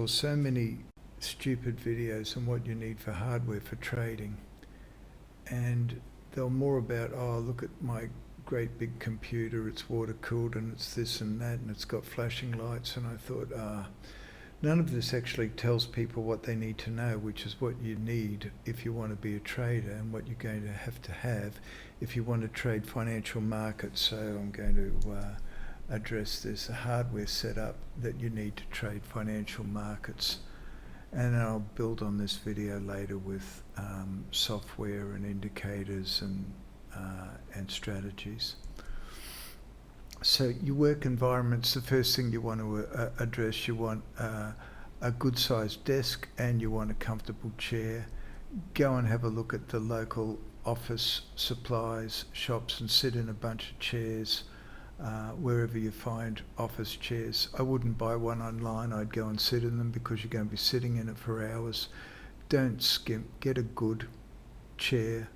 saw so many stupid videos on what you need for hardware for trading, and they're more about, oh, look at my great big computer, it's water cooled and it's this and that and it's got flashing lights. And I thought, none of this actually tells people what they need to know, which is what you need if you want to be a trader and what you're going to have if you want to trade financial markets. So I'm going to address this, a hardware setup that you need to trade financial markets. And I'll build on this video later with software and indicators and strategies. So your work environment's the first thing you want to address. You want a good sized desk and you want a comfortable chair. Go and have a look at the local office supplies shops and sit in a bunch of chairs wherever you find office chairs. I wouldn't buy one online, I'd go and sit in them because you're going to be sitting in it for hours. Don't skimp, get a good chair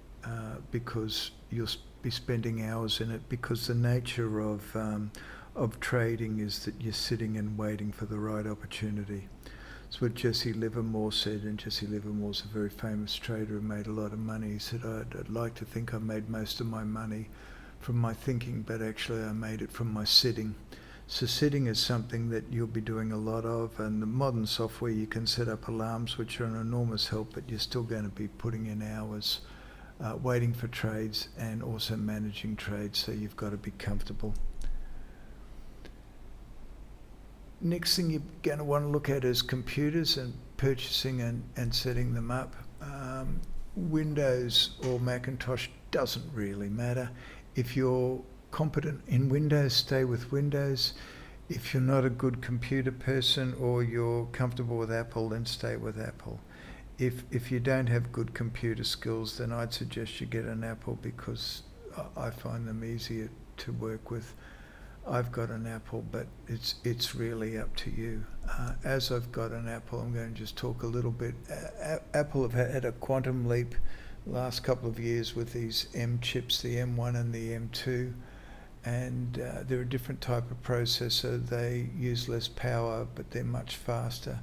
because you'll be spending hours in it, because the nature of trading is that you're sitting and waiting for the right opportunity. It's what Jesse Livermore said, and Jesse Livermore's a very famous trader who made a lot of money. He said, I'd like to think I made most of my money from my thinking, but actually I made it from my sitting. So sitting is something that you'll be doing a lot of, and the modern software, you can set up alarms, which are an enormous help, but you're still going to be putting in hours waiting for trades and also managing trades, so you've got to be comfortable. Next thing you're going to want to look at is computers and purchasing and setting them up. Windows or Macintosh doesn't really matter. If you're competent in Windows, stay with Windows. If you're not a good computer person or you're comfortable with Apple, then stay with Apple. If you don't have good computer skills, then I'd suggest you get an Apple, because I find them easier to work with. I've got an Apple, but it's really up to you. As I've got an Apple, I'm going to just talk a little bit. Apple have had a quantum leap the last couple of years with these M chips, the M1 and the M2, and they're a different type of processor. They use less power, but they're much faster.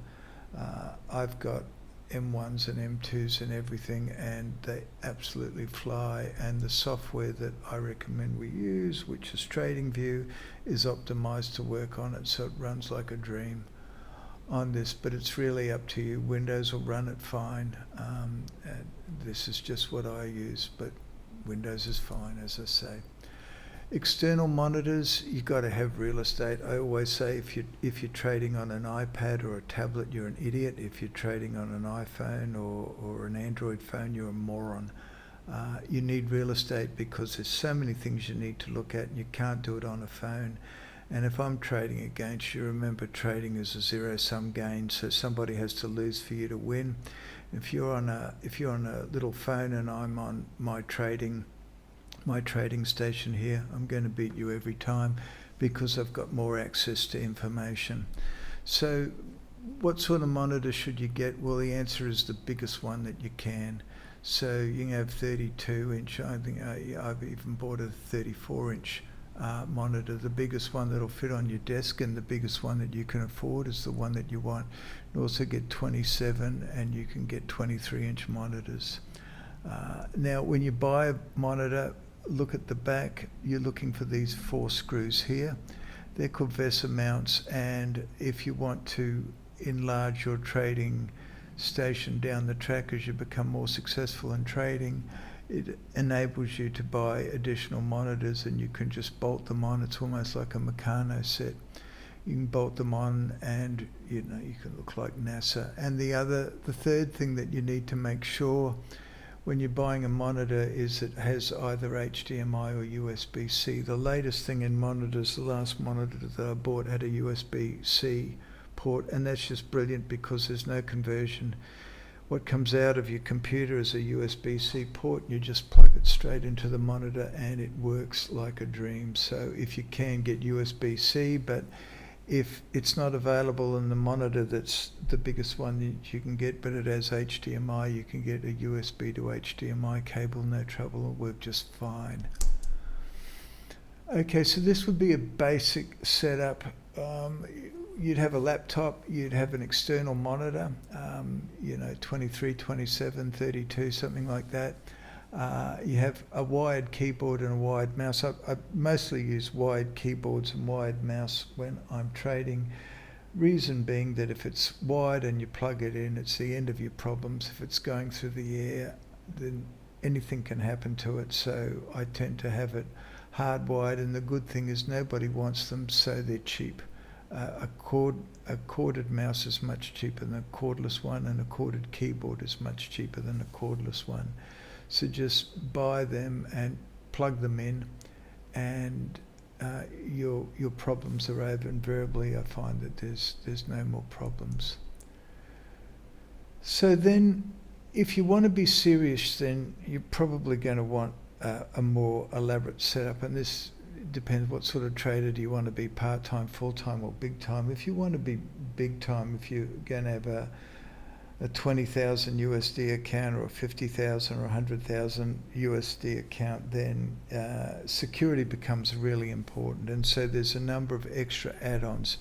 I've got M1s and M2s and everything, and they absolutely fly. And the software that I recommend we use, which is TradingView, is optimized to work on it, so it runs like a dream on this. But it's really up to you. Windows will run it fine. This is just what I use, but Windows is fine, as I say. External monitors, you've got to have real estate. I always say if you're trading on an iPad or a tablet, you're an idiot. If you're trading on an iPhone or an Android phone, you're a moron. You need real estate because there's so many things you need to look at, and you can't do it on a phone. And if I'm trading against you, remember trading is a zero-sum game, so somebody has to lose for you to win. If you're on a little phone and I'm on my trading station here, I'm going to beat you every time because I've got more access to information. So what sort of monitor should you get? Well, the answer is the biggest one that you can. So you can have 32-inch. I think I've even bought a 34-inch monitor. The biggest one that'll fit on your desk and the biggest one that you can afford is the one that you want. You also get 27, and you can get 23-inch monitors. Now, when you buy a monitor, look at the back. You're looking for these 4 screws here. They're called VESA mounts, and if you want to enlarge your trading station down the track as you become more successful in trading, it enables you to buy additional monitors, and you can just bolt them on. It's almost like a Meccano set. You can bolt them on, and you can look like NASA. And the third thing that you need to make sure when you're buying a monitor is it has either HDMI or USB-C. The latest thing in monitors, the last monitor that I bought had a USB-C port, and that's just brilliant because there's no conversion. What comes out of your computer is a USB-C port. You just plug it straight into the monitor and it works like a dream. So if you can, get USB-C, but if it's not available in the monitor, that's the biggest one that you can get, but it has HDMI, you can get a USB to HDMI cable, no trouble, it'll work just fine. Okay, so this would be a basic setup. you'd have a laptop, you'd have an external monitor, 23, 27, 32, something like that. You have a wired keyboard and a wired mouse. I mostly use wired keyboards and wired mouse when I'm trading. Reason being that if it's wired and you plug it in, it's the end of your problems. If it's going through the air, then anything can happen to it. So I tend to have it hardwired, and the good thing is nobody wants them, so they're cheap. A corded mouse is much cheaper than a cordless one, and a corded keyboard is much cheaper than a cordless one. So just buy them and plug them in, and your problems are over. Invariably, I find that there's no more problems. So then, if you want to be serious, then you're probably going to want a more elaborate setup, and this depends what sort of trader do you want to be, part-time, full-time, or big-time. If you want to be big-time, if you're going to have a 20,000 USD account or a 50,000 or 100,000 USD account, then security becomes really important, and so there's a number of extra add-ons.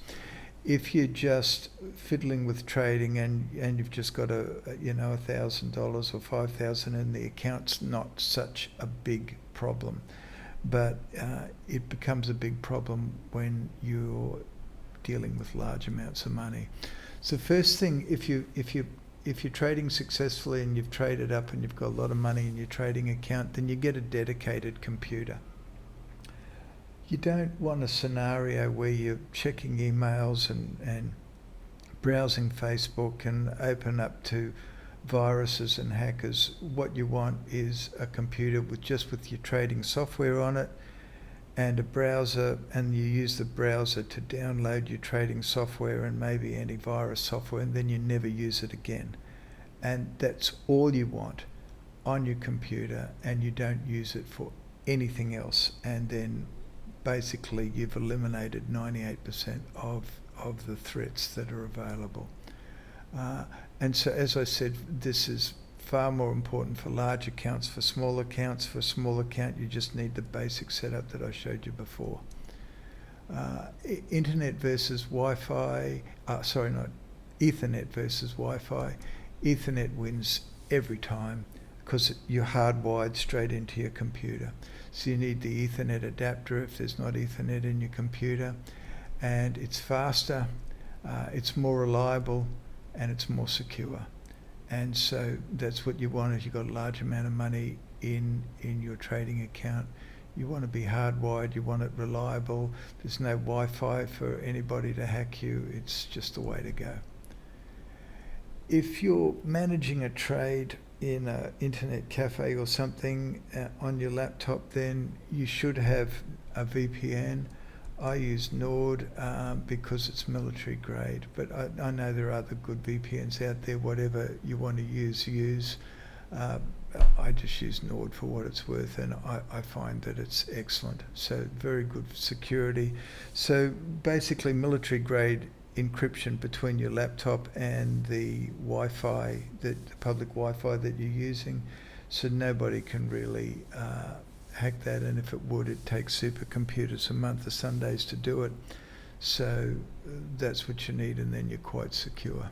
If you're just fiddling with trading and you've just got $1,000 or 5,000 in the account, it's not such a big problem, but it becomes a big problem when you're dealing with large amounts of money. So first thing, if you're trading successfully and you've traded up and you've got a lot of money in your trading account, then you get a dedicated computer. You don't want a scenario where you're checking emails and browsing Facebook and open up to viruses and hackers. What you want is a computer with your trading software on it and a browser, and you use the browser to download your trading software and maybe antivirus software, and then you never use it again. And that's all you want on your computer, and you don't use it for anything else. And then basically you've eliminated 98% of the threats that are available. And so, as I said, this is far more important for large accounts. For small accounts, for a small account, you just need the basic setup that I showed you before. Internet versus Wi-Fi, Ethernet versus Wi-Fi. Ethernet wins every time because you're hardwired straight into your computer. So you need the Ethernet adapter if there's not Ethernet in your computer, and it's faster, it's more reliable, and it's more secure. And so that's what you want if you've got a large amount of money in your trading account. You want to be hardwired, you want it reliable. There's no Wi-Fi for anybody to hack you. It's just the way to go. If you're managing a trade in an internet cafe or something on your laptop, then you should have a VPN. I use Nord because it's military grade, but I know there are other good VPNs out there. Whatever you want to use. I just use Nord for what it's worth, and I find that it's excellent. So very good security. So basically military grade encryption between your laptop and the Wi-Fi, the public Wi-Fi that you're using, so nobody can really hack that, and if it would, it takes supercomputers a month of Sundays to do it. So that's what you need, and then you're quite secure.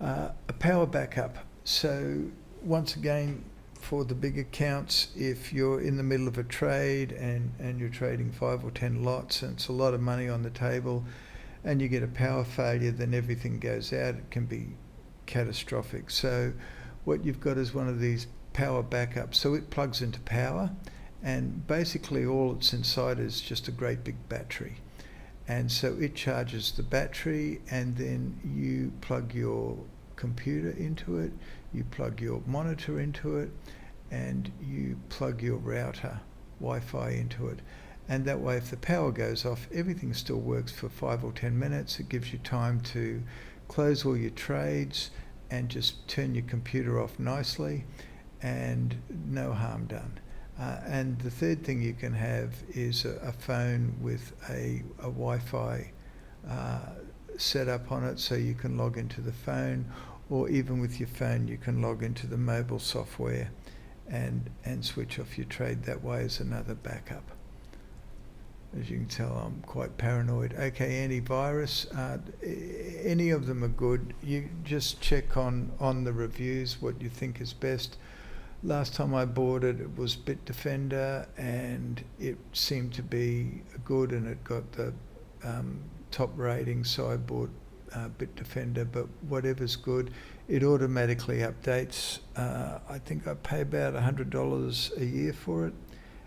A power backup. So once again, for the big accounts, if you're in the middle of a trade and you're trading 5 or 10 lots and it's a lot of money on the table and you get a power failure, then everything goes out. It can be catastrophic. So what you've got is one of these power backups. So it plugs into power, and basically all it's inside is just a great big battery. And so it charges the battery, and then you plug your computer into it, you plug your monitor into it, and you plug your router Wi-Fi into it. And that way, if the power goes off, everything still works for 5 or 10 minutes. It gives you time to close all your trades and just turn your computer off nicely, and no harm done. And the third thing you can have is a phone with a Wi-Fi set up on it, so you can log into the phone, or even with your phone you can log into the mobile software and switch off your trade that way as another backup. As you can tell, I'm quite paranoid. Okay, antivirus, any of them are good. You just check on the reviews what you think is best. Last time I bought it, it was Bitdefender, and it seemed to be good, and it got the top rating, so I bought Bitdefender. But whatever's good, it automatically updates. I think I pay about $100 a year for it,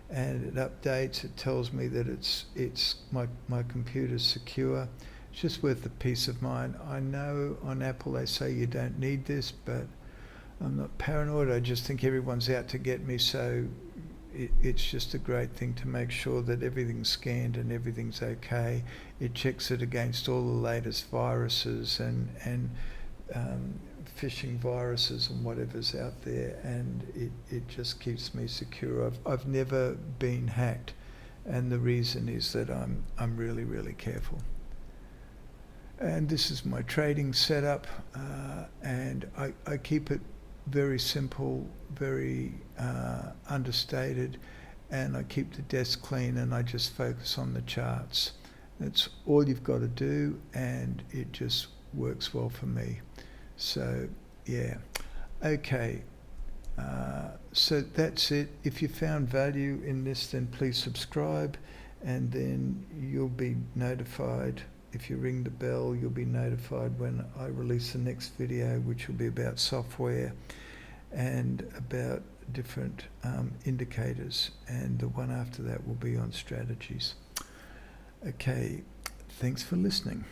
and it updates. It tells me that it's my computer's secure. It's just worth the peace of mind. I know on Apple they say you don't need this, but I'm not paranoid. I just think everyone's out to get me, so it's just a great thing to make sure that everything's scanned and everything's okay. It checks it against all the latest viruses and phishing viruses and whatever's out there, and it just keeps me secure. I've never been hacked, and the reason is that I'm really, really careful. And this is my trading setup, and I keep it very simple, very understated, and I keep the desk clean, and I just focus on the charts. That's all you've got to do, and it just works well for me. So yeah, okay, so that's it. If you found value in this, then please subscribe, and then you'll be notified. If you ring the bell, you'll be notified when I release the next video, which will be about software and about different indicators, and the one after that will be on strategies. Okay, thanks for listening.